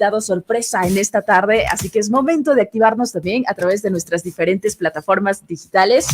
invitado sorpresa en esta tarde, así que es momento de activarnos también a través de nuestras diferentes plataformas digitales.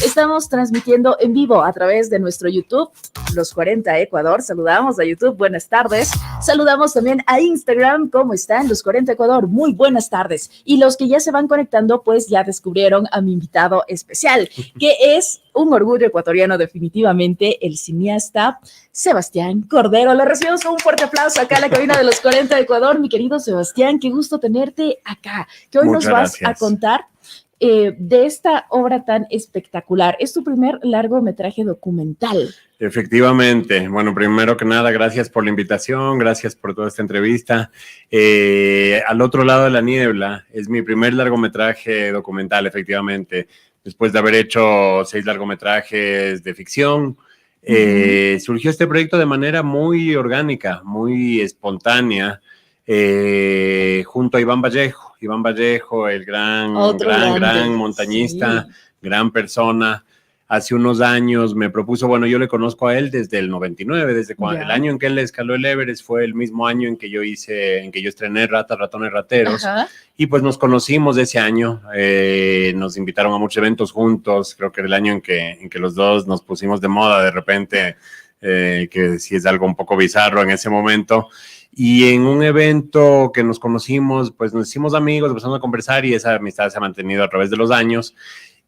Estamos transmitiendo en vivo a través de nuestro YouTube, Los 40 Ecuador. Saludamos a YouTube, buenas tardes. Saludamos también a Instagram, ¿cómo están? Los 40 Ecuador, muy buenas tardes. Y los que ya se van conectando, pues ya descubrieron a mi invitado especial, que es un orgullo ecuatoriano definitivamente, el cineasta Sebastián Cordero. Lo recibimos con un fuerte aplauso acá en la cabina de Los 40 de Ecuador. Mi querido Sebastián, qué gusto tenerte acá. Que hoy Muchas nos vas gracias. a contar de esta obra tan espectacular. Es tu primer largometraje documental. Efectivamente. Bueno, primero que nada, gracias por la invitación, gracias por toda esta entrevista. Al otro lado de la niebla es mi primer largometraje documental, efectivamente. Después de haber hecho 6 largometrajes de ficción, surgió este proyecto de manera muy orgánica, muy espontánea, junto a Iván Vallejo. Iván Vallejo, el gran montañista, sí, gran persona. Hace unos años me propuso, bueno, yo le conozco a él desde el 99, desde cuando, el año en que él escaló el Everest fue el mismo año en que yo estrené Ratas, Ratones, Rateros. Ajá. Y pues nos conocimos ese año, nos invitaron a muchos eventos juntos, creo que era el año en que los dos nos pusimos de moda de repente, que sí es algo un poco bizarro en ese momento. Y en un evento que nos conocimos, pues nos hicimos amigos, empezamos a conversar y esa amistad se ha mantenido a través de los años.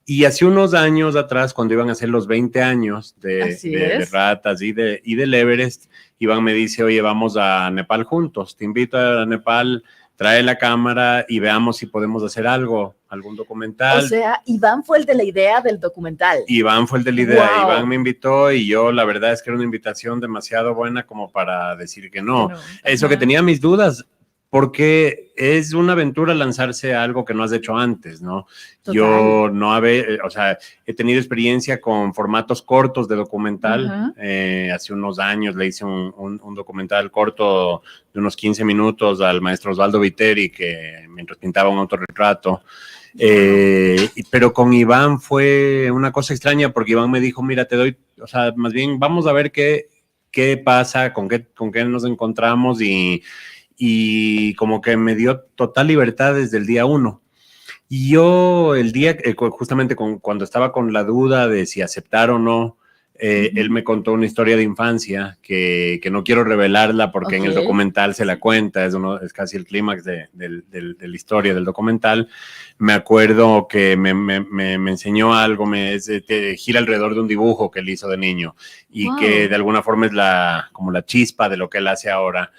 Y hace unos años atrás, cuando iban a ser los 20 años de Ratas y del Everest, Iván me dice, oye, vamos a Nepal juntos, te invito a Nepal, trae la cámara y veamos si podemos hacer algo, algún documental. O sea, Iván fue el de la idea del documental. Iván fue el de la idea, wow. Iván me invitó y yo la verdad es que era una invitación demasiado buena como para decir que no. Eso que tenía mis dudas, porque es una aventura lanzarse a algo que no has hecho antes, ¿no? Total. Yo no he tenido experiencia con formatos cortos de documental. Hace unos años le hice un documental corto de unos 15 minutos al maestro Osvaldo Viteri, que mientras pintaba un autorretrato. Pero con Iván fue una cosa extraña, porque Iván me dijo, mira, te doy, más bien vamos a ver qué pasa, con qué nos encontramos y como que me dio total libertad desde el día 1. Y yo el día, justamente cuando estaba con la duda de si aceptar o no, él me contó una historia de infancia que no quiero revelarla porque en el documental se la cuenta, es casi el clímax de la historia del documental. Me acuerdo que me enseñó algo, gira alrededor de un dibujo que él hizo de niño y que de alguna forma es como la chispa de lo que él hace ahora.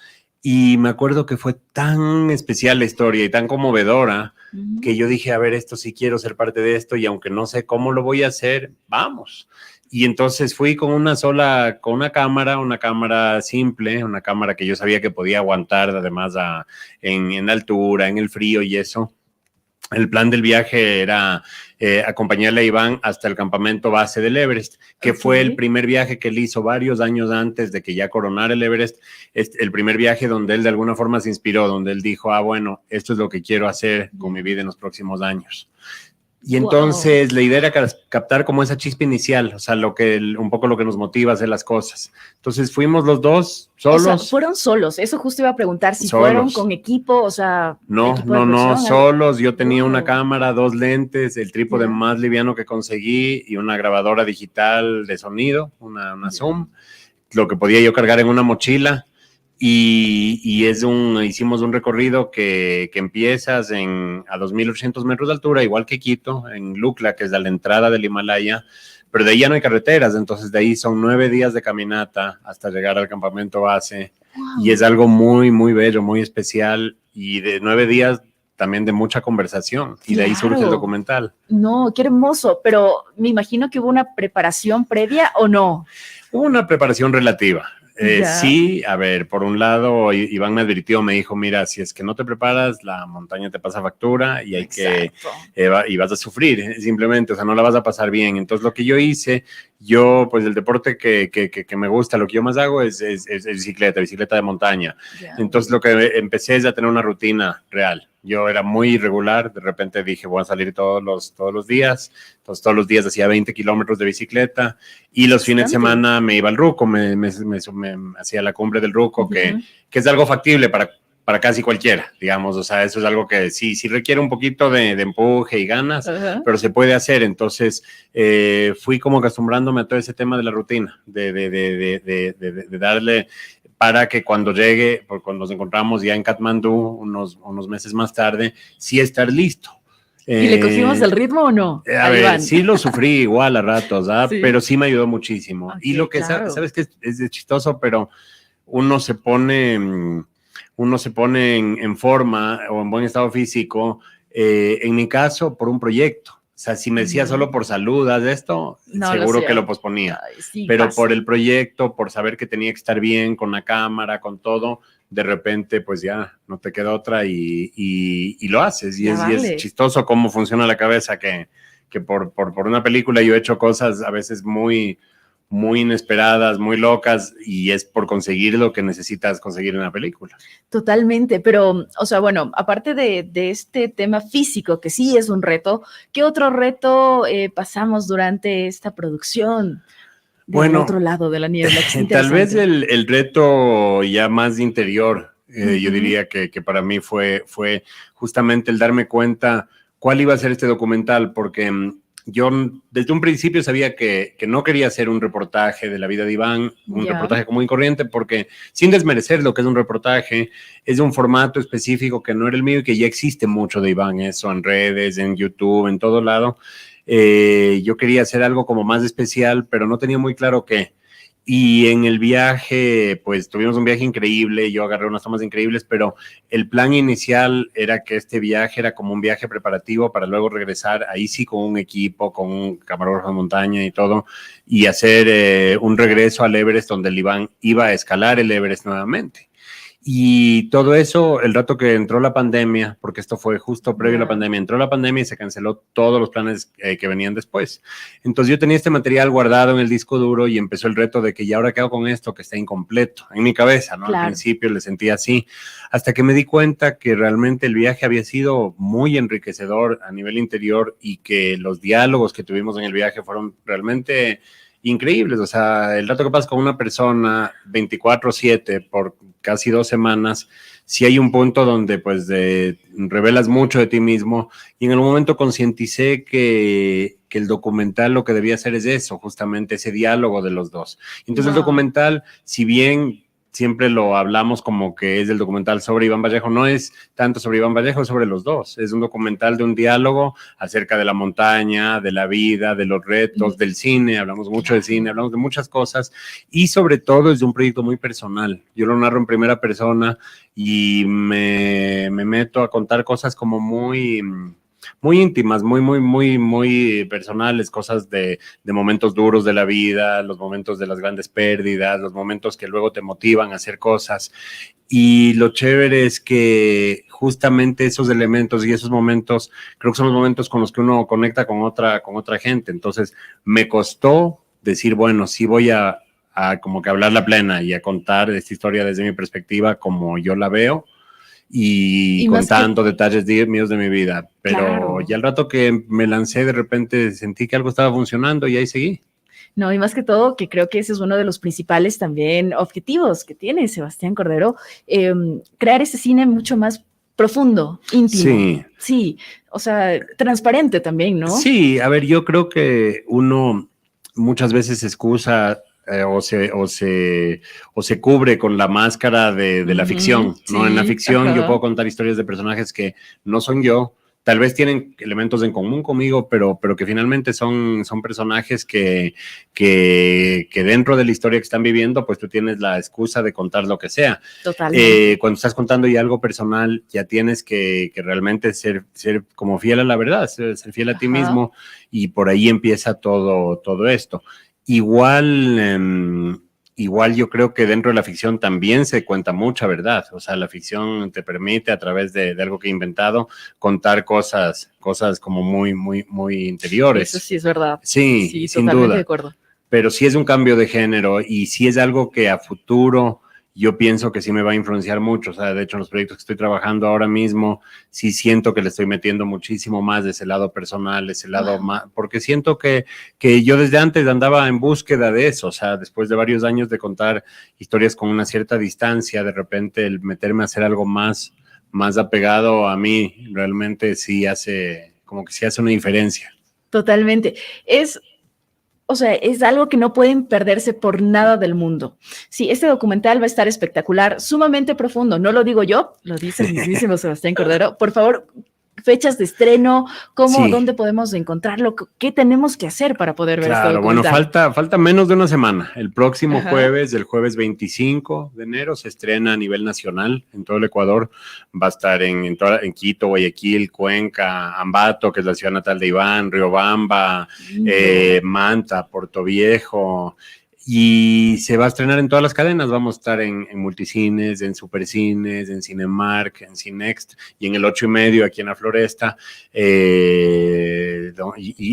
Y me acuerdo que fue tan especial la historia y tan conmovedora que yo dije, a ver, esto sí quiero ser parte de esto y aunque no sé cómo lo voy a hacer, vamos. Y entonces fui con una cámara simple, una cámara que yo sabía que podía aguantar además en altura, en el frío y eso. El plan del viaje era acompañarle a Iván hasta el campamento base del Everest, que fue el primer viaje que él hizo varios años antes de que ya coronara el Everest. El primer viaje donde él de alguna forma se inspiró, donde él dijo, bueno, esto es lo que quiero hacer con mi vida en los próximos años. Y entonces la idea era captar como esa chispa inicial, un poco lo que nos motiva a hacer las cosas. Entonces fuimos los dos solos. ¿Fueron solos? Eso justo iba a preguntar, si fueron con equipo, No, solos. Yo tenía una cámara, 2 lentes, el trípode más liviano que conseguí y una grabadora digital de sonido, una Zoom, lo que podía yo cargar en una mochila. Y hicimos un recorrido que empiezas a 2.800 metros de altura, igual que Quito, en Lukla, que es la entrada del Himalaya, pero de ahí ya no hay carreteras, entonces de ahí son 9 días de caminata hasta llegar al campamento base. Wow. Y es algo muy, muy bello, muy especial, y de 9 días también de mucha conversación, y de ahí surge el documental. No, qué hermoso, pero me imagino que hubo una preparación previa, ¿o no? Hubo una preparación relativa. Sí, a ver, por un lado, Iván me advirtió, me dijo, mira, si es que no te preparas, la montaña te pasa factura y y vas a sufrir, simplemente, no la vas a pasar bien. Entonces, lo que yo hice, pues el deporte que me gusta, lo que yo más hago es bicicleta de montaña. Entonces, lo que empecé es a tener una rutina real. Yo era muy irregular, de repente dije, voy a salir todos los días. Entonces, todos los días hacía 20 kilómetros de bicicleta y los fines de semana me iba al Ruco, me hacía la cumbre del Ruco, que es algo factible para para casi cualquiera, digamos, o sea, eso es algo que sí requiere un poquito de empuje y ganas, pero se puede hacer. Entonces, fui como acostumbrándome a todo ese tema de la rutina, de darle para que cuando llegue, cuando nos encontramos ya en Katmandú, unos meses más tarde, sí estar listo. ¿Y le cogimos el ritmo o no? A ver, sí lo sufrí igual a ratos, ¿sí? Pero sí me ayudó muchísimo. Okay, y lo que sabes que es chistoso, pero uno se pone en forma o en buen estado físico, en mi caso, por un proyecto. O sea, si me decía solo por salud, haz esto, seguro que lo posponía. Ay, sí, pero pasa. Por el proyecto, por saber que tenía que estar bien con la cámara, con todo, de repente, pues ya no te queda otra y lo haces. Y es chistoso cómo funciona la cabeza, que por una película yo he hecho cosas a veces muy inesperadas, muy locas, y es por conseguir lo que necesitas conseguir en una película. Totalmente, pero, o sea, bueno, aparte de este tema físico, que sí es un reto, ¿qué otro reto pasamos durante esta producción? Del otro lado de la niebla. Tal vez el reto ya más interior, yo diría que para mí fue justamente el darme cuenta cuál iba a ser este documental, porque yo desde un principio sabía que no quería hacer un reportaje de la vida de Iván, un reportaje común y corriente, porque sin desmerecer lo que es un reportaje, es de un formato específico que no era el mío y que ya existe mucho de Iván, eso en redes, en YouTube, en todo lado. Yo quería hacer algo como más especial, pero no tenía muy claro qué. Y en el viaje, pues tuvimos un viaje increíble, yo agarré unas tomas increíbles, pero el plan inicial era que este viaje era como un viaje preparativo para luego regresar, ahí sí con un equipo, con un camarógrafo de montaña y todo, y hacer un regreso al Everest donde el Iván iba a escalar el Everest nuevamente. Y todo eso, el rato que entró la pandemia, porque esto fue justo previo a la pandemia, entró la pandemia y se canceló todos los planes que venían después. Entonces yo tenía este material guardado en el disco duro y empezó el reto de que ya ahora qué hago con esto que está incompleto en mi cabeza, ¿no? Claro. Al principio le sentía así, hasta que me di cuenta que realmente el viaje había sido muy enriquecedor a nivel interior y que los diálogos que tuvimos en el viaje fueron realmente increíbles. O sea, el rato que pasas con una persona 24/7 por casi 2 semanas, sí hay un punto donde pues revelas mucho de ti mismo, y en algún momento concienticé que el documental lo que debía hacer es eso, justamente ese diálogo de los dos. Entonces el documental, si bien siempre lo hablamos como que es el documental sobre Iván Vallejo, no es tanto sobre Iván Vallejo, es sobre los dos. Es un documental de un diálogo acerca de la montaña, de la vida, de los retos, del cine, hablamos mucho de cine, hablamos de muchas cosas, y sobre todo es de un proyecto muy personal. Yo lo narro en primera persona y me meto a contar cosas como muy íntimas, muy personales, cosas de momentos duros de la vida, los momentos de las grandes pérdidas, los momentos que luego te motivan a hacer cosas. Y lo chévere es que justamente esos elementos y esos momentos, creo que son los momentos con los que uno conecta con otra gente. Entonces, me costó decir, bueno, sí voy a como que hablar la plena y a contar esta historia desde mi perspectiva como yo la veo, y contando detalles míos de mi vida, pero ya al rato que me lancé, de repente sentí que algo estaba funcionando y ahí seguí. No, y más que todo, que creo que ese es uno de los principales también objetivos que tiene Sebastián Cordero, crear ese cine mucho más profundo, íntimo. Sí, o sea, transparente también, ¿no? Sí, a ver, yo creo que uno muchas veces se excusa o se cubre con la máscara de la ficción, ¿no? En la ficción yo puedo contar historias de personajes que no son yo, tal vez tienen elementos en común conmigo, pero que finalmente son personajes que dentro de la historia que están viviendo, pues tú tienes la excusa de contar lo que sea. Totalmente. Cuando estás contando ya algo personal, ya tienes que realmente ser como fiel a la verdad, ser fiel a ti mismo, y por ahí empieza todo esto. Igual yo creo que dentro de la ficción también se cuenta mucha verdad. O sea, la ficción te permite, a través de algo que he inventado, contar cosas como muy interiores. Eso sí es verdad. Sí, sin duda. De acuerdo. Pero sí es un cambio de género y sí es algo que a futuro yo pienso que sí me va a influenciar mucho. O sea, de hecho, en los proyectos que estoy trabajando ahora mismo, sí siento que le estoy metiendo muchísimo más de ese lado personal, de ese lado más, porque siento que yo desde antes andaba en búsqueda de eso. O sea, después de varios años de contar historias con una cierta distancia, de repente el meterme a hacer algo más apegado a mí, realmente sí hace, como que sí hace una diferencia. Totalmente. O sea, es algo que no pueden perderse por nada del mundo. Sí, este documental va a estar espectacular, sumamente profundo. No lo digo yo, lo dice el mismísimo Sebastián Cordero. Por favor, fechas de estreno, ¿cómo, dónde podemos encontrarlo? ¿Qué tenemos que hacer para poder ver este documental? Bueno, falta menos de una semana. El próximo jueves, el jueves 25 de enero, se estrena a nivel nacional en todo el Ecuador. Va a estar en Quito, Guayaquil, Cuenca, Ambato, que es la ciudad natal de Iván, Riobamba, Manta, Puerto Viejo. Y se va a estrenar en todas las cadenas. Vamos a estar en Multicines, en Supercines, en Cinemark, en Cinext y en el 8:30 aquí en la Floresta. Y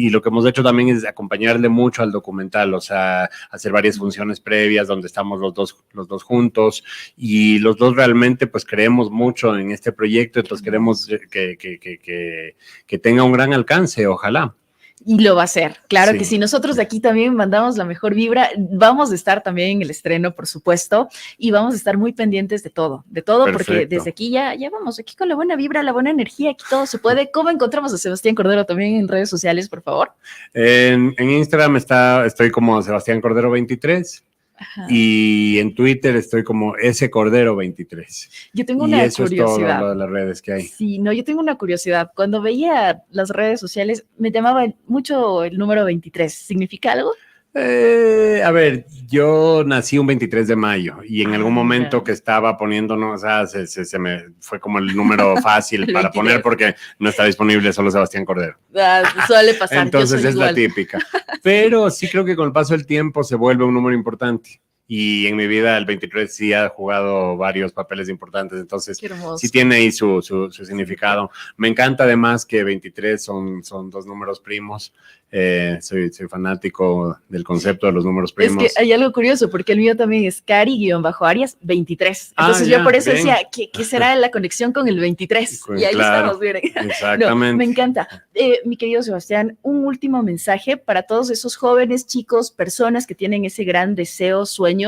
lo que hemos hecho también es acompañarle mucho al documental, o sea, hacer varias funciones previas donde estamos los dos juntos, y los dos realmente pues creemos mucho en este proyecto. Entonces queremos que tenga un gran alcance, ojalá. Y lo va a hacer, claro que sí. Nosotros de aquí también mandamos la mejor vibra. Vamos a estar también en el estreno, por supuesto, y vamos a estar muy pendientes de todo, Perfecto. Porque desde aquí ya vamos, aquí con la buena vibra, la buena energía, aquí todo se puede. ¿Cómo encontramos a Sebastián Cordero también en redes sociales, por favor? En Instagram estoy como Sebastián Cordero 23. Ajá. Y en Twitter estoy como scordero23. Yo tengo una curiosidad. Y eso es todo lo de las redes que hay. Sí, no, yo tengo una curiosidad. Cuando veía las redes sociales, me llamaba mucho el número 23. ¿Significa algo? A ver, yo nací un 23 de mayo y en algún momento que estaba poniéndonos, o sea, se me fue como el número fácil para poner, porque no está disponible solo Sebastián Cordero. Suele pasar. Entonces es la típica. Pero sí creo que con el paso del tiempo se vuelve un número importante. Y en mi vida el 23 sí ha jugado varios papeles importantes, entonces sí tiene ahí su significado. Me encanta además que 23 son dos números primos. Soy fanático del concepto de los números primos. Es que hay algo curioso, porque el mío también es Cari-Arias 23. Entonces yo por eso decía, ¿qué será la conexión con el 23? Y ahí estamos, miren. Exactamente. No, me encanta. Mi querido Sebastián, un último mensaje para todos esos jóvenes, chicos, personas que tienen ese gran deseo, sueño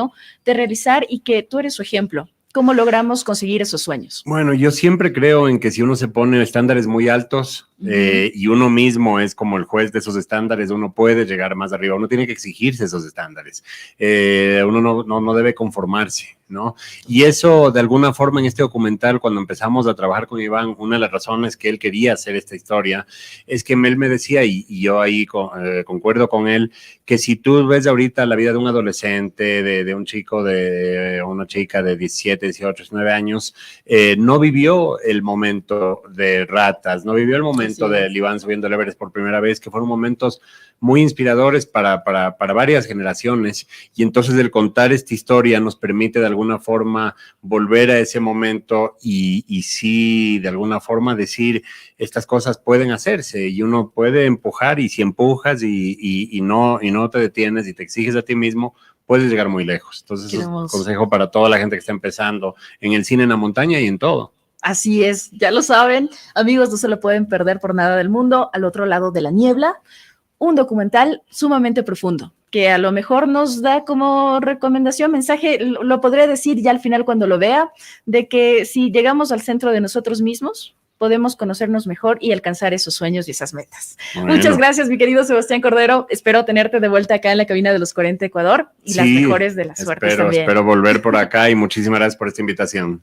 de realizar, y que tú eres su ejemplo. ¿Cómo logramos conseguir esos sueños? Bueno, yo siempre creo en que si uno se pone estándares muy altos y uno mismo es como el juez de esos estándares, uno puede llegar más arriba. Uno tiene que exigirse esos estándares. Uno no debe conformarse, ¿no? Y eso, de alguna forma, en este documental, cuando empezamos a trabajar con Iván, una de las razones que él quería hacer esta historia es que él me decía, y yo ahí concuerdo con él, que si tú ves ahorita la vida de un adolescente, de un chico, de una chica de 17, 18, 19 años, no vivió el momento de Ratas, no vivió el momento del Iván subiendo el Everest por primera vez, que fueron momentos muy inspiradores para varias generaciones. Y entonces el contar esta historia nos permite de alguna forma volver a ese momento y sí, de alguna forma decir, estas cosas pueden hacerse y uno puede empujar, y si empujas y no te detienes y te exiges a ti mismo, puedes llegar muy lejos. Entonces, es un consejo para toda la gente que está empezando en el cine, en la montaña y en todo. Así es, ya lo saben, amigos, no se lo pueden perder por nada del mundo. Al otro lado de la niebla, un documental sumamente profundo, que a lo mejor nos da como recomendación, mensaje, lo podré decir ya al final cuando lo vea, de que si llegamos al centro de nosotros mismos, podemos conocernos mejor y alcanzar esos sueños y esas metas. Bueno. Muchas gracias, mi querido Sebastián Cordero. Espero tenerte de vuelta acá en la cabina de los 40 Ecuador, y las mejores de las suertes también. Espero volver por acá, y muchísimas gracias por esta invitación.